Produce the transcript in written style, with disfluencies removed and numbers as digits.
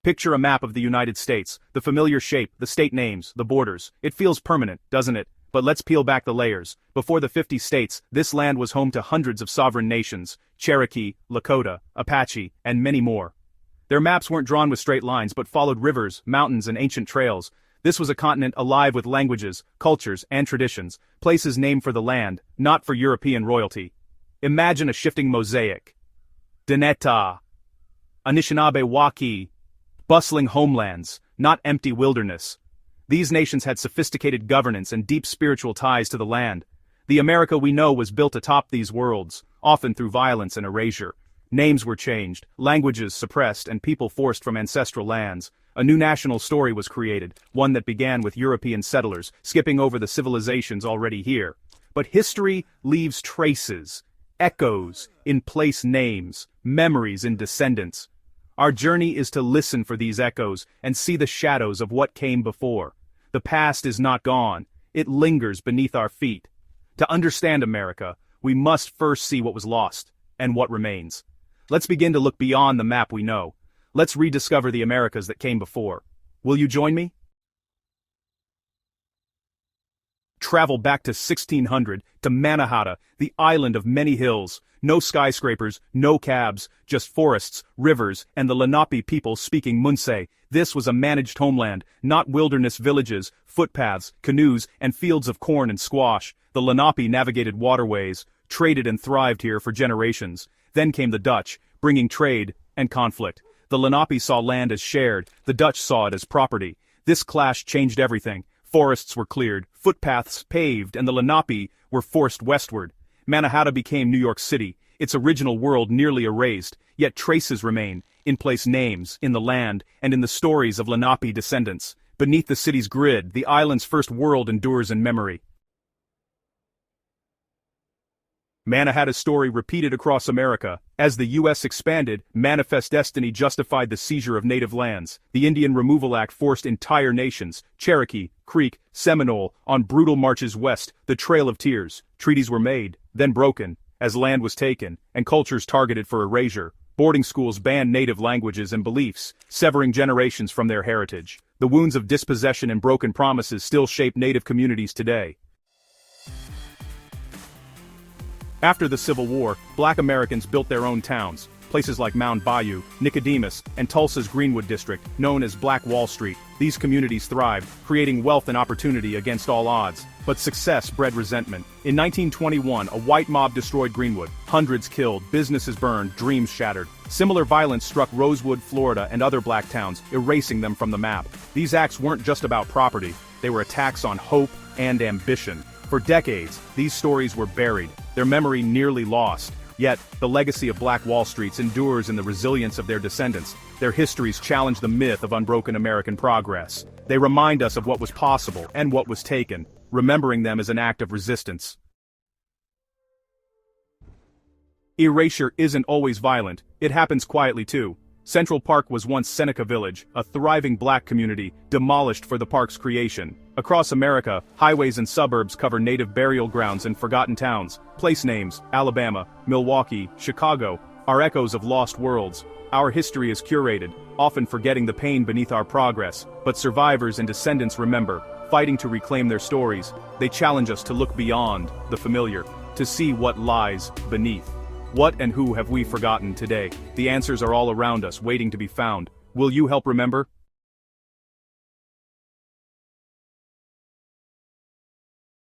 Picture a map of the United States, the familiar shape, the state names, the borders. It feels permanent, doesn't it? But let's peel back the layers. Before the 50 states, this land was home to hundreds of sovereign nations: Cherokee, Lakota, Apache, and many more. Their maps weren't drawn with straight lines but followed rivers, mountains, and ancient trails. This was a continent alive with languages, cultures, and traditions, places named for the land, not for European royalty. Imagine a shifting mosaic. Deneta, Anishinaabe Waukee, bustling homelands, not empty wilderness. These nations had sophisticated governance and deep spiritual ties to the land. The America we know was built atop these worlds, often through violence and erasure. Names were changed, languages suppressed, and people forced from ancestral lands. A new national story was created, one that began with European settlers, skipping over the civilizations already here. But history leaves traces, echoes, in place names, memories in descendants. Our journey is to listen for these echoes and see the shadows of what came before. The past is not gone, it lingers beneath our feet. To understand America, we must first see what was lost, and what remains. Let's begin to look beyond the map we know. Let's rediscover the Americas that came before. Will you join me? Travel back to 1600, to Mannahatta, the island of many hills. No skyscrapers, no cabs, just forests, rivers, and the Lenape people speaking Munsee. This was a managed homeland, not wilderness villages, footpaths, canoes, and fields of corn and squash. The Lenape navigated waterways, traded and thrived here for generations. Then came the Dutch, bringing trade and conflict. The Lenape saw land as shared, the Dutch saw it as property. This clash changed everything. Forests were cleared, footpaths paved, and the Lenape were forced westward. Mannahatta became New York City, its original world nearly erased, yet traces remain, in place names, in the land, and in the stories of Lenape descendants. Beneath the city's grid, the island's first world endures in memory. Mannahatta's story repeated across America. As the U.S. expanded, Manifest Destiny justified the seizure of native lands. The Indian Removal Act forced entire nations, Cherokee, Creek, Seminole, on brutal marches west, the Trail of Tears. Treaties were made, then broken, as land was taken, and cultures targeted for erasure. Boarding schools banned native languages and beliefs, severing generations from their heritage. The wounds of dispossession and broken promises still shape native communities today. After the Civil War, Black Americans built their own towns, places like Mound Bayou, Nicodemus, and Tulsa's Greenwood District, known as Black Wall Street. These communities thrived, creating wealth and opportunity against all odds. But success bred resentment. In 1921, a white mob destroyed Greenwood. Hundreds killed, businesses burned, dreams shattered. Similar violence struck Rosewood, Florida, and other black towns, erasing them from the map. These acts weren't just about property, they were attacks on hope and ambition. For decades, these stories were buried, their memory nearly lost. Yet, the legacy of Black Wall Streets endures in the resilience of their descendants. Their histories challenge the myth of unbroken American progress. They remind us of what was possible and what was taken. Remembering them is an act of resistance. Erasure isn't always violent, it happens quietly too. Central Park was once Seneca Village, a thriving black community, demolished for the park's creation. Across America, highways and suburbs cover native burial grounds and forgotten towns. Place names, Alabama, Milwaukee, Chicago, are echoes of lost worlds. Our history is curated, often forgetting the pain beneath our progress, but survivors and descendants remember, fighting to reclaim their stories. They challenge us to look beyond the familiar, to see what lies beneath. What and who have we forgotten today? The answers are all around us, waiting to be found. Will you help remember?